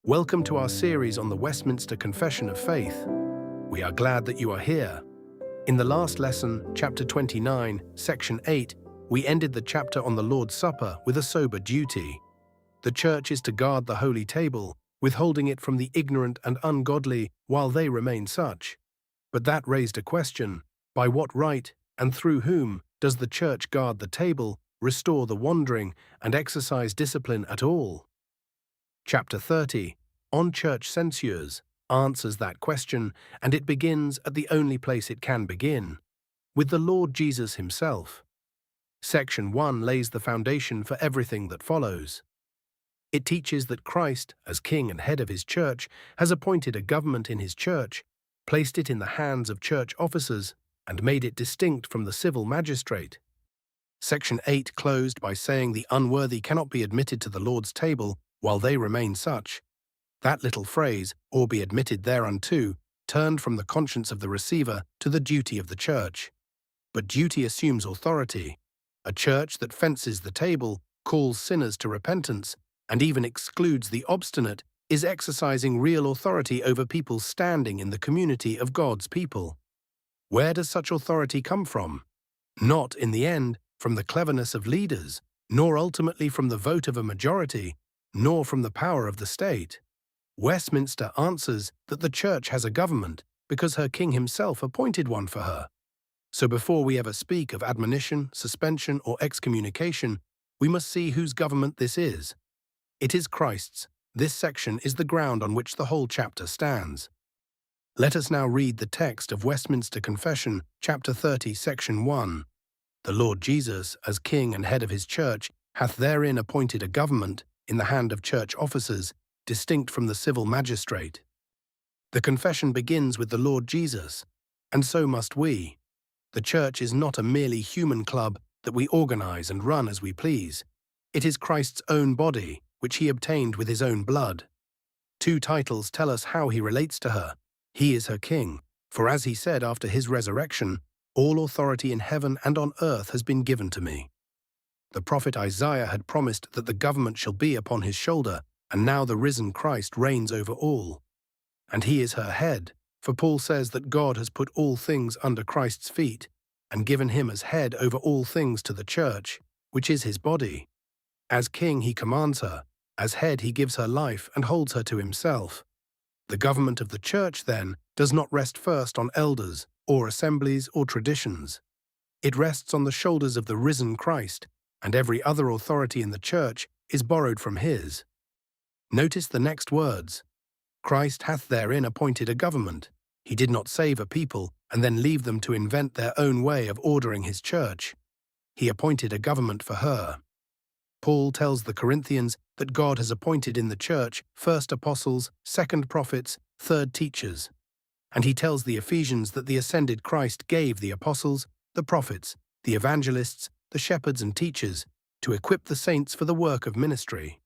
Welcome to our series on the Westminster Confession of Faith. We are glad that you are here. In the last lesson, chapter 29, section 8, we ended the chapter on the Lord's Supper with a sober duty. The Church is to guard the holy table, withholding it from the ignorant and ungodly while they remain such. But that raised a question: by what right and through whom does the Church guard the table, restore the wandering, and exercise discipline at all? Chapter 30, on Church Censures, answers that question, and it begins at the only place it can begin, with the Lord Jesus himself. Section 1 lays the foundation for everything that follows. It teaches that Christ, as King and head of his Church, has appointed a government in his Church, placed it in the hands of Church officers, and made it distinct from the civil magistrate. Section 8 closed by saying the unworthy cannot be admitted to the Lord's table while they remain such. That little phrase, or be admitted thereunto, turned from the conscience of the receiver to the duty of the Church. But duty assumes authority. A Church that fences the table, calls sinners to repentance, and even excludes the obstinate, is exercising real authority over people standing in the community of God's people. Where does such authority come from? Not, in the end, from the cleverness of leaders, nor ultimately from the vote of a majority, nor from the power of the state. Westminster answers that the Church has a government because her King himself appointed one for her. So before we ever speak of admonition, suspension, or excommunication, we must see whose government this is. It is Christ's. This section is the ground on which the whole chapter stands. Let us now read the text of Westminster Confession, chapter 30, section 1. The Lord Jesus, as King and head of his Church, hath therein appointed a government in the hand of Church officers, distinct from the civil magistrate. The confession begins with the Lord Jesus, and so must we. The Church is not a merely human club that we organize and run as we please. It is Christ's own body, which he obtained with his own blood. Two titles tell us how he relates to her. He is her King, for as he said after his resurrection, all authority in heaven and on earth has been given to me. The prophet Isaiah had promised that the government shall be upon his shoulder, and now the risen Christ reigns over all. And he is her head, for Paul says that God has put all things under Christ's feet, and given him as head over all things to the Church, which is his body. As King he commands her, as head he gives her life and holds her to himself. The government of the Church, then, does not rest first on elders, or assemblies, or traditions. It rests on the shoulders of the risen Christ, and every other authority in the Church is borrowed from his. Notice the next words. Christ hath therein appointed a government. He did not save a people and then leave them to invent their own way of ordering his Church. He appointed a government for her. Paul tells the Corinthians that God has appointed in the Church first apostles, second prophets, third teachers. And he tells the Ephesians that the ascended Christ gave the apostles, the prophets, the evangelists, the shepherds and teachers, to equip the saints for the work of ministry.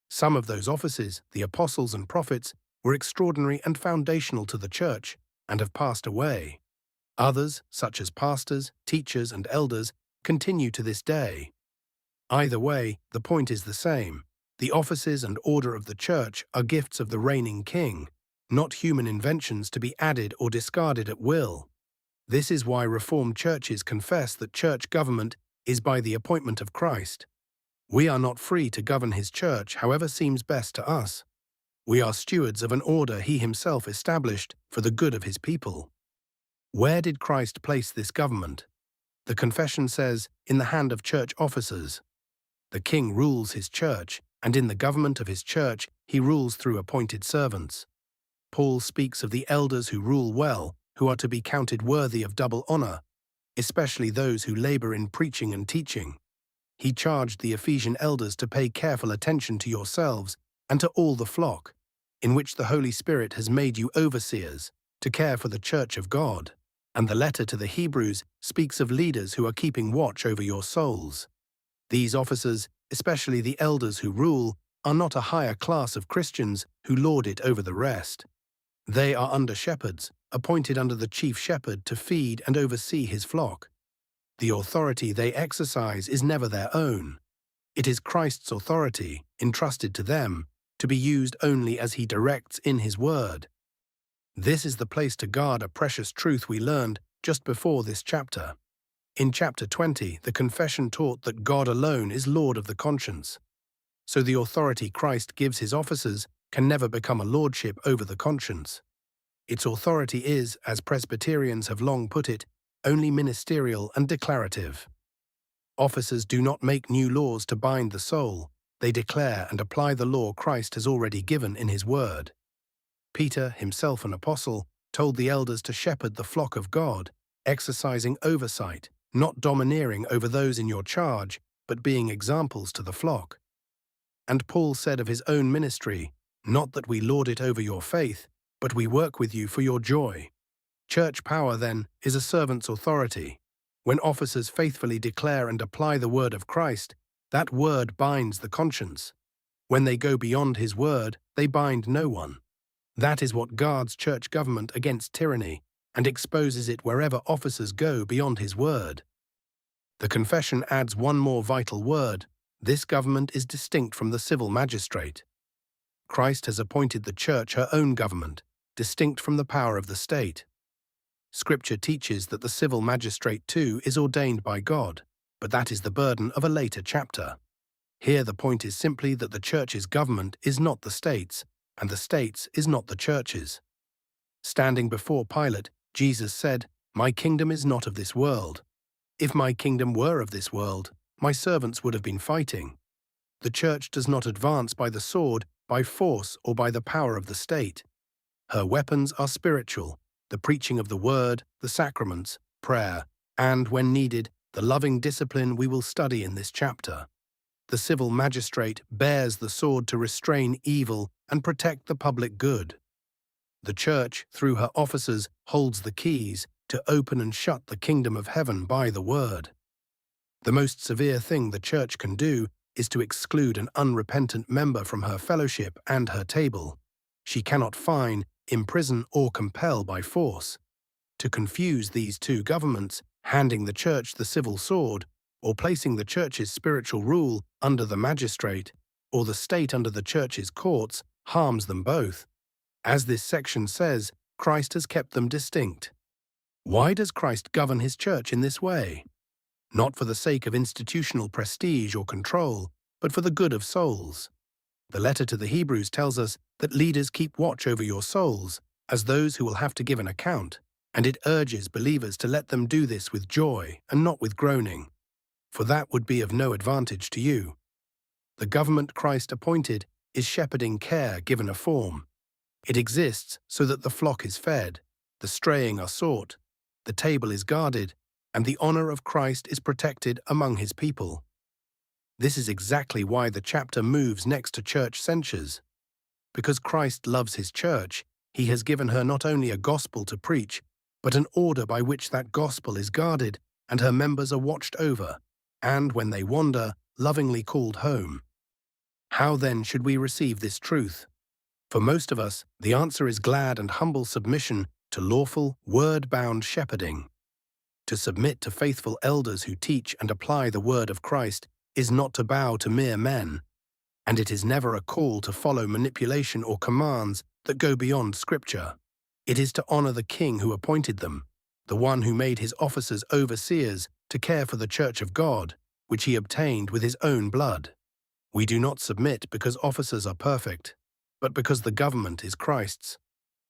Some of those offices, the apostles and prophets, were extraordinary and foundational to the Church, and have passed away. Others, such as pastors, teachers, and elders, continue to this day. Either way, the point is the same. The offices and order of the Church are gifts of the reigning King, not human inventions to be added or discarded at will. This is why Reformed churches confess that church government is by the appointment of Christ. We are not free to govern his Church however seems best to us. We are stewards of an order he himself established for the good of his people. Where did Christ place this government? The confession says, in the hand of Church officers. The King rules his Church, and in the government of his Church he rules through appointed servants. Paul speaks of the elders who rule well, who are to be counted worthy of double honor, especially those who labor in preaching and teaching. He charged the Ephesian elders to pay careful attention to yourselves and to all the flock, in which the Holy Spirit has made you overseers, to care for the Church of God. And the letter to the Hebrews speaks of leaders who are keeping watch over your souls. These officers, especially the elders who rule, are not a higher class of Christians who lord it over the rest. They are under-shepherds, appointed under the chief shepherd to feed and oversee his flock. The authority they exercise is never their own. It is Christ's authority, entrusted to them, to be used only as he directs in his word. This is the place to guard a precious truth we learned just before this chapter. In chapter 20, the confession taught that God alone is Lord of the conscience. So the authority Christ gives his officers can never become a lordship over the conscience. Its authority is, as Presbyterians have long put it, only ministerial and declarative. Officers do not make new laws to bind the soul, they declare and apply the law Christ has already given in his word. Peter, himself an apostle, told the elders to shepherd the flock of God, exercising oversight, not domineering over those in your charge, but being examples to the flock. And Paul said of his own ministry, "Not that we lord it over your faith, but we work with you for your joy." Church power, then, is a servant's authority. When officers faithfully declare and apply the word of Christ, that word binds the conscience. When they go beyond his word, they bind no one. That is what guards church government against tyranny and exposes it wherever officers go beyond his word. The confession adds one more vital word: this government is distinct from the civil magistrate. Christ has appointed the church her own government, distinct from the power of the state. Scripture teaches that the civil magistrate too is ordained by God, but that is the burden of a later chapter. Here the point is simply that the church's government is not the state's, and the state's is not the church's. Standing before Pilate, Jesus said, "My kingdom is not of this world. If my kingdom were of this world, my servants would have been fighting." The church does not advance by the sword, by force, or by the power of the state. Her weapons are spiritual: the preaching of the word, the sacraments, prayer, and, when needed, the loving discipline we will study in this chapter. The civil magistrate bears the sword to restrain evil and protect the public good. The church, through her officers, holds the keys to open and shut the kingdom of heaven by the word. The most severe thing the church can do is to exclude an unrepentant member from her fellowship and her table. She cannot fine, imprison, or compel by force. To confuse these two governments, handing the church the civil sword, or placing the church's spiritual rule under the magistrate, or the state under the church's courts, harms them both. As this section says, Christ has kept them distinct. Why does Christ govern his church in this way? Not for the sake of institutional prestige or control, but for the good of souls. The letter to the Hebrews tells us that leaders keep watch over your souls, as those who will have to give an account, and it urges believers to let them do this with joy and not with groaning, for that would be of no advantage to you. The government Christ appointed is shepherding care given a form. It exists so that the flock is fed, the straying are sought, the table is guarded, and the honor of Christ is protected among his people. This is exactly why the chapter moves next to church censures. Because Christ loves his church, he has given her not only a gospel to preach, but an order by which that gospel is guarded and her members are watched over, and, when they wander, lovingly called home. How then should we receive this truth? For most of us, the answer is glad and humble submission to lawful, word-bound shepherding. To submit to faithful elders who teach and apply the word of Christ is not to bow to mere men, and it is never a call to follow manipulation or commands that go beyond Scripture. It is to honor the King who appointed them, the one who made his officers overseers to care for the church of God, which he obtained with his own blood. We do not submit because officers are perfect, but because the government is Christ's.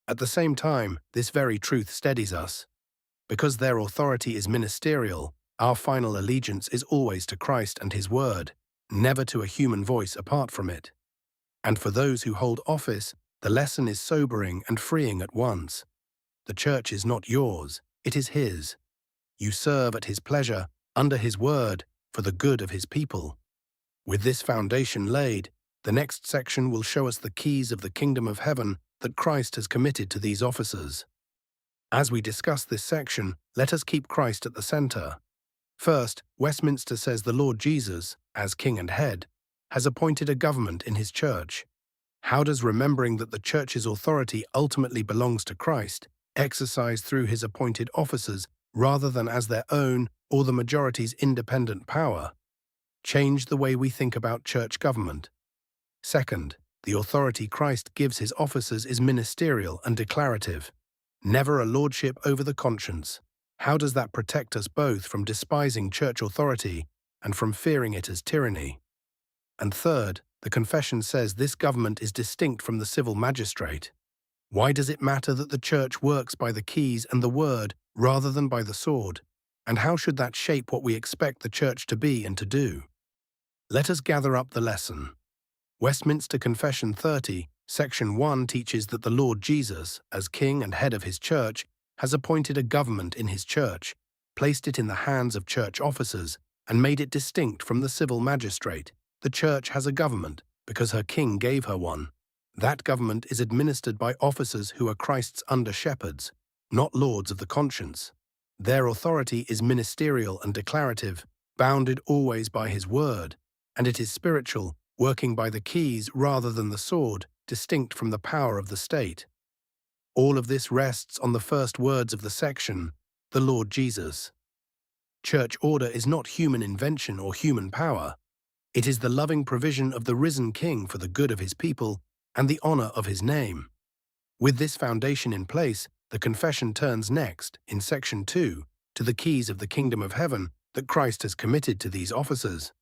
At the same time, this very truth steadies us. Because their authority is ministerial, our final allegiance is always to Christ and his word, never to a human voice apart from it. And for those who hold office, the lesson is sobering and freeing at once. The church is not yours, it is his. You serve at his pleasure, under his word, for the good of his people. With this foundation laid, the next section will show us the keys of the kingdom of heaven that Christ has committed to these officers. As we discuss this section, let us keep Christ at the center. First, Westminster says the Lord Jesus, as King and Head, has appointed a government in his church. How does remembering that the church's authority ultimately belongs to Christ, exercised through his appointed officers rather than as their own or the majority's independent power, change the way we think about church government? Second, The authority Christ gives his officers is ministerial and declarative, never a lordship over the conscience. How does that protect us both from despising church authority and from fearing it as tyranny? And third, the confession says this government is distinct from the civil magistrate. Why does it matter that the church works by the keys and the word rather than by the sword? And how should that shape what we expect the church to be and to do? Let us gather up the lesson. Westminster Confession 30, Section 1 teaches that the Lord Jesus, as King and head of his church, has appointed a government in his church, placed it in the hands of church officers, and made it distinct from the civil magistrate. The church has a government because her king gave her one. That government is administered by officers who are Christ's under-shepherds, not lords of the conscience. Their authority is ministerial and declarative, bounded always by his word, and it is spiritual, working by the keys rather than the sword, distinct from the power of the state. All of this rests on the first words of the section, the Lord Jesus. Church order is not human invention or human power. It is the loving provision of the risen King for the good of his people and the honor of his name. With this foundation in place, the confession turns next, in Section 2, to the keys of the kingdom of heaven that Christ has committed to these officers.